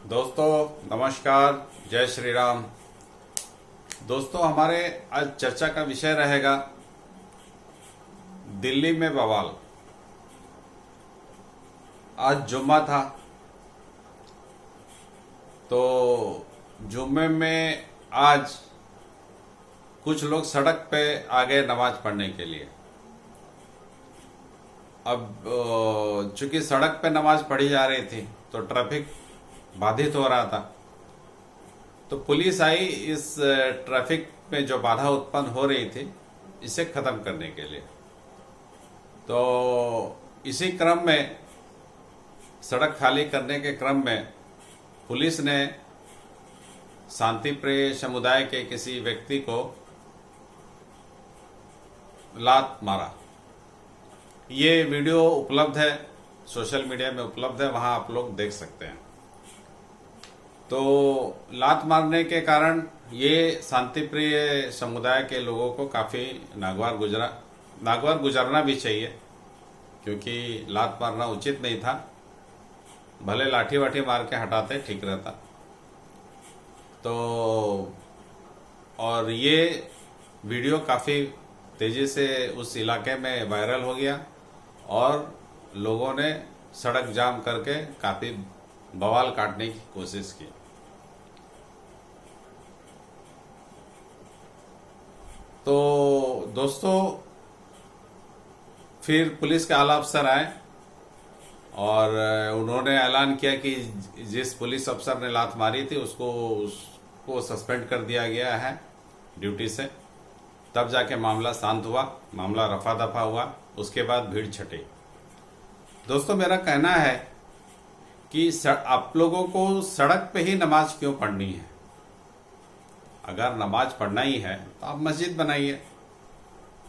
दोस्तों नमस्कार, जय श्री राम। दोस्तों हमारे आज चर्चा का विषय रहेगा दिल्ली में बवाल। आज जुम्मा था तो जुम्मे में आज कुछ लोग सड़क पे आ गए नमाज पढ़ने के लिए। अब चूंकि सड़क पे नमाज पढ़ी जा रही थी तो ट्रैफिक बाधित हो रहा था, तो पुलिस आई इस ट्रैफिक में जो बाधा उत्पन्न हो रही थी इसे खत्म करने के लिए। तो इसी क्रम में, सड़क खाली करने के क्रम में, पुलिस ने शांति प्रिय समुदाय के किसी व्यक्ति को लात मारा। ये वीडियो उपलब्ध है, सोशल मीडिया में उपलब्ध है, वहां आप लोग देख सकते हैं। तो लात मारने के कारण ये शांति प्रिय समुदाय के लोगों को काफ़ी नागवार गुजरना भी चाहिए, क्योंकि लात मारना उचित नहीं था। भले लाठी वाठी मार के हटाते ठीक रहता। तो और ये वीडियो काफ़ी तेज़ी से उस इलाके में वायरल हो गया और लोगों ने सड़क जाम करके काफ़ी बवाल काटने की कोशिश की। तो दोस्तों फिर पुलिस के आला अफसर आए और उन्होंने ऐलान किया कि जिस पुलिस अफसर ने लात मारी थी उसको सस्पेंड कर दिया गया है ड्यूटी से। तब जाके मामला शांत हुआ, मामला रफा दफा हुआ। उसके बाद भीड़ छटी। दोस्तों मेरा कहना है कि आप लोगों को सड़क पे ही नमाज क्यों पढ़नी है? अगर नमाज पढ़ना ही है तो आप मस्जिद बनाइए।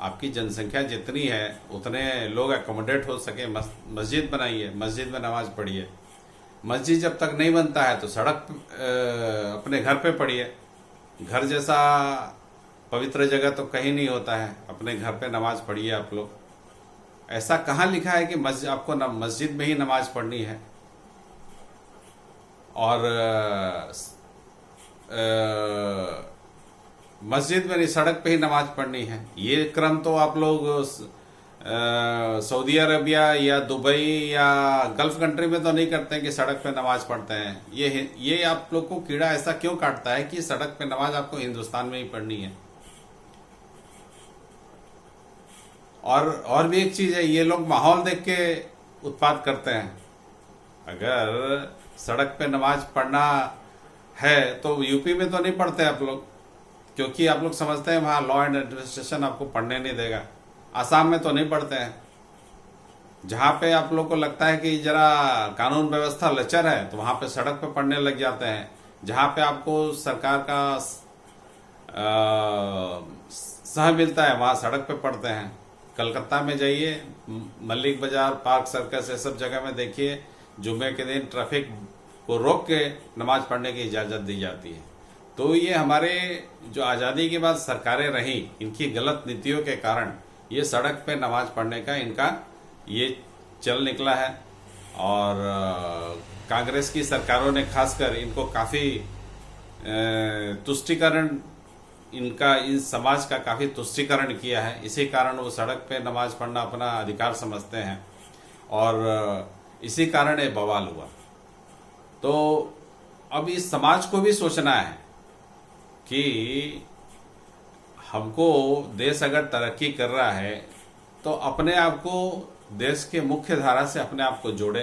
आपकी जनसंख्या जितनी है उतने लोग एकोमोडेट हो सके, मस्जिद बनाइए, मस्जिद में नमाज पढ़िए। मस्जिद जब तक नहीं बनता है तो सड़क अपने घर पे पढ़िए। घर जैसा पवित्र जगह तो कहीं नहीं होता है। अपने घर पे नमाज पढ़िए आप लोग। ऐसा कहाँ लिखा है कि आपको मस्जिद में ही नमाज पढ़नी है और मस्जिद में नहीं सड़क पे ही नमाज पढ़नी है? ये क्रम तो आप लोग सऊदी अरबिया या दुबई या गल्फ कंट्री में तो नहीं करते हैं कि सड़क पे नमाज पढ़ते हैं। ये आप लोग को कीड़ा ऐसा क्यों काटता है कि सड़क पे नमाज आपको हिंदुस्तान में ही पढ़नी है? और भी एक चीज है, ये लोग माहौल देख के उत्पात करते हैं। अगर सड़क पे नमाज पढ़ना है तो यूपी में तो नहीं पढ़ते आप लोग, क्योंकि आप लोग समझते हैं वहाँ लॉ एंड एडमिनिस्ट्रेशन आपको पढ़ने नहीं देगा। आसाम में तो नहीं पढ़ते हैं। जहाँ पे आप लोग को लगता है कि जरा कानून व्यवस्था लचर है तो वहाँ पे सड़क पे पढ़ने लग जाते हैं। जहाँ पे आपको सरकार का सह मिलता है वहाँ सड़क पे पढ़ते हैं। कलकत्ता में जाइए, मल्लिक बाजार, पार्क सर्कस, ये सब जगह में देखिए, जुम्मे के दिन ट्रैफिक को रोक के नमाज पढ़ने की इजाज़त दी जाती है। तो ये हमारे जो आज़ादी के बाद सरकारें रहीं, इनकी गलत नीतियों के कारण ये सड़क पे नमाज पढ़ने का इनका ये चल निकला है। और कांग्रेस की सरकारों ने खासकर इनको काफ़ी तुष्टीकरण, इनका इस समाज का काफ़ी तुष्टीकरण किया है। इसी कारण वो सड़क पे नमाज पढ़ना अपना अधिकार समझते हैं और इसी कारण ये बवाल हुआ। तो अब इस समाज को भी सोचना है कि हमको देश अगर तरक्की कर रहा है तो अपने आप को देश के मुख्य धारा से अपने आप को जोड़े।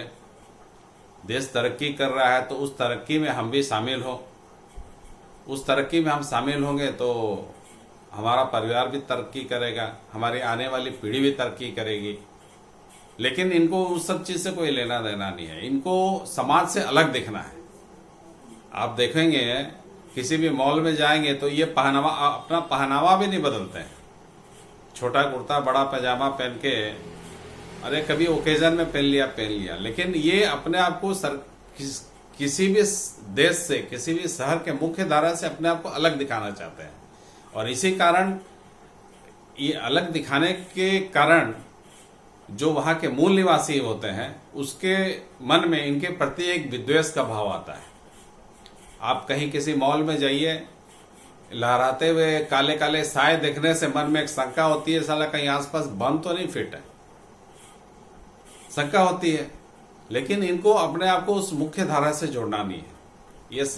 देश तरक्की कर रहा है तो उस तरक्की में हम भी शामिल हो। उस तरक्की में हम शामिल होंगे तो हमारा परिवार भी तरक्की करेगा, हमारी आने वाली पीढ़ी भी तरक्की करेगी। लेकिन इनको उस सब चीज़ से कोई लेना देना नहीं है। इनको समाज से अलग दिखना है। आप देखेंगे किसी भी मॉल में जाएंगे तो ये अपना पहनावा भी नहीं बदलते हैं। छोटा कुर्ता बड़ा पैजामा पहन के, अरे कभी ओकेजन में पहन लिया, लेकिन ये अपने आप को किसी भी देश से, किसी भी शहर के मुख्य धारा से अपने आप को अलग दिखाना चाहते हैं। और इसी कारण ये अलग दिखाने के कारण जो वहाँ के मूल निवासी होते हैं उसके मन में इनके प्रति एक विद्वेष का भाव आता है। आप कहीं किसी मॉल में जाइए, लहराते हुए काले काले साए देखने से मन में एक शंका होती है, साला कहीं आसपास बम तो नहीं फिट है, शंका होती है। लेकिन इनको अपने आप को उस मुख्य धारा से जोड़ना नहीं है।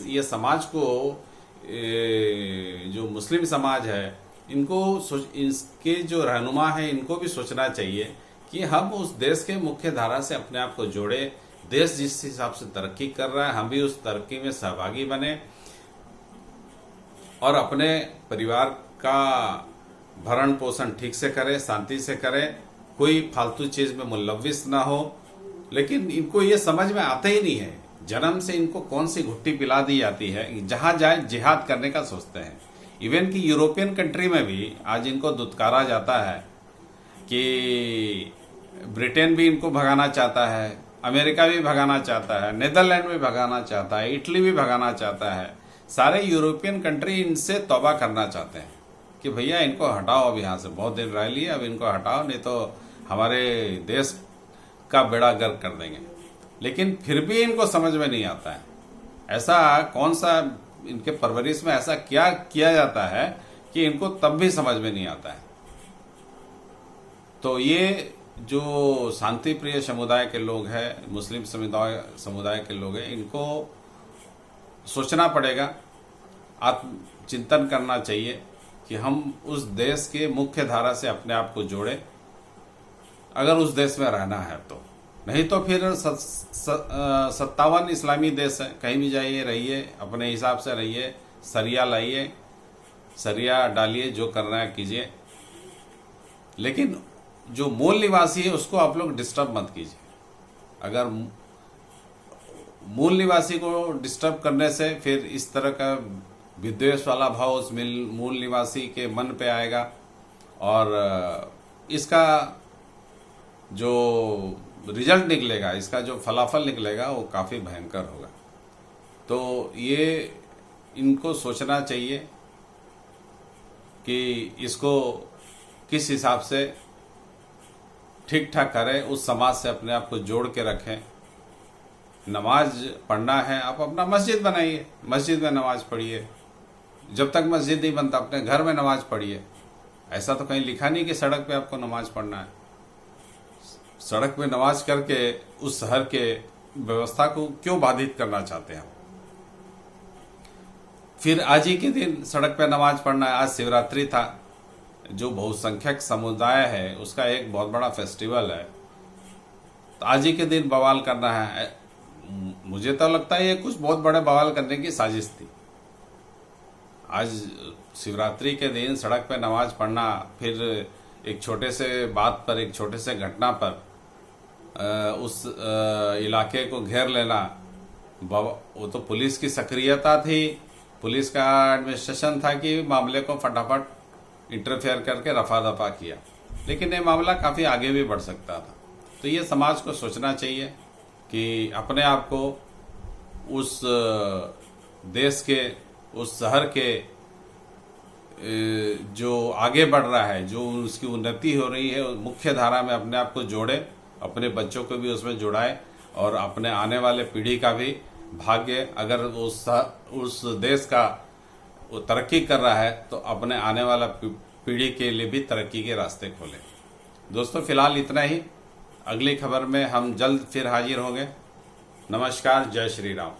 ये समाज को, जो मुस्लिम समाज है, इसके जो रहनुमा है, इनको भी सोचना चाहिए कि हम उस देश के मुख्य धारा से अपने आप को जोड़े। देश जिस हिसाब से तरक्की कर रहा है, हम भी उस तरक्की में सहभागी बने और अपने परिवार का भरण पोषण ठीक से करें, शांति से करें, कोई फालतू चीज में मुलव्विस ना हो। लेकिन इनको ये समझ में आता ही नहीं है, जन्म से इनको कौन सी घुट्टी पिला दी जाती है, जहां जाए जिहाद करने का सोचते हैं। इवन कि यूरोपियन कंट्री में भी आज इनको दुत्कारा जाता है कि ब्रिटेन भी इनको भगाना चाहता है, अमेरिका भी भगाना चाहता है, नीदरलैंड भी भगाना चाहता है, इटली भी भगाना चाहता है। सारे यूरोपियन कंट्री इनसे तौबा करना चाहते हैं कि भैया इनको हटाओ, अब यहाँ से बहुत दिन रह लिए, अब इनको हटाओ, नहीं तो हमारे देश का बेड़ा गर्क कर देंगे। लेकिन फिर भी इनको समझ में नहीं आता है, ऐसा कौन सा इनके परवरिश में ऐसा क्या किया जाता है कि इनको तब भी समझ में नहीं आता है। तो ये जो शांति प्रिय समुदाय के लोग हैं, मुस्लिम समुदाय के लोग हैं, इनको सोचना पड़ेगा, आत्मचिंतन करना चाहिए कि हम उस देश के मुख्य धारा से अपने आप को जोड़ें, अगर उस देश में रहना है तो। नहीं तो फिर 57 इस्लामी देश है, कहीं भी जाइए, रहिए, अपने हिसाब से रहिए, सरिया लाइए, सरिया डालिए, जो करना है कीजिए। लेकिन जो मूल निवासी है उसको आप लोग डिस्टर्ब मत कीजिए। अगर मूल निवासी को डिस्टर्ब करने से फिर इस तरह का विद्वेष वाला भाव उस मूल निवासी के मन पे आएगा और इसका जो रिजल्ट निकलेगा, इसका जो फलाफल निकलेगा वो काफ़ी भयंकर होगा। तो ये इनको सोचना चाहिए कि इसको किस हिसाब से ठीक ठाक करें, उस समाज से अपने आप को जोड़ के रखें। नमाज पढ़ना है, आप अपना मस्जिद बनाइए, मस्जिद में नमाज पढ़िए। जब तक मस्जिद नहीं बनता अपने घर में नमाज पढ़िए। ऐसा तो कहीं लिखा नहीं कि सड़क पे आपको नमाज पढ़ना है। सड़क पे नमाज करके उस शहर के व्यवस्था को क्यों बाधित करना चाहते हैं? फिर आज ही के दिन सड़क पे नमाज पढ़ना है। आज शिवरात्रि था, जो बहुसंख्यक समुदाय है उसका एक बहुत बड़ा फेस्टिवल है, तो आज ही के दिन बवाल करना है। मुझे तो लगता है ये कुछ बहुत बड़े बवाल करने की साजिश थी। आज शिवरात्रि के दिन सड़क पे नमाज पढ़ना, फिर एक छोटे से बात पर, एक छोटे से घटना पर उस इलाके को घेर लेना, वो तो पुलिस की सक्रियता थी, पुलिस का एडमिनिस्ट्रेशन था कि मामले को फटाफट इंटरफेयर करके रफा दफा किया। लेकिन ये मामला काफ़ी आगे भी बढ़ सकता था। तो ये समाज को सोचना चाहिए कि अपने आप को उस देश के, उस शहर के जो आगे बढ़ रहा है, जो उसकी उन्नति हो रही है, मुख्य धारा में अपने आप को जोड़े, अपने बच्चों को भी उसमें जुड़ाए और अपने आने वाले पीढ़ी का भी भाग्य, अगर उस देश का वो तरक्की कर रहा है तो अपने आने वाला पीढ़ी के लिए भी तरक्की के रास्ते खोलें। दोस्तों, फिलहाल इतना ही। अगली खबर में हम जल्द फिर हाजिर होंगे। नमस्कार, जय श्री राम।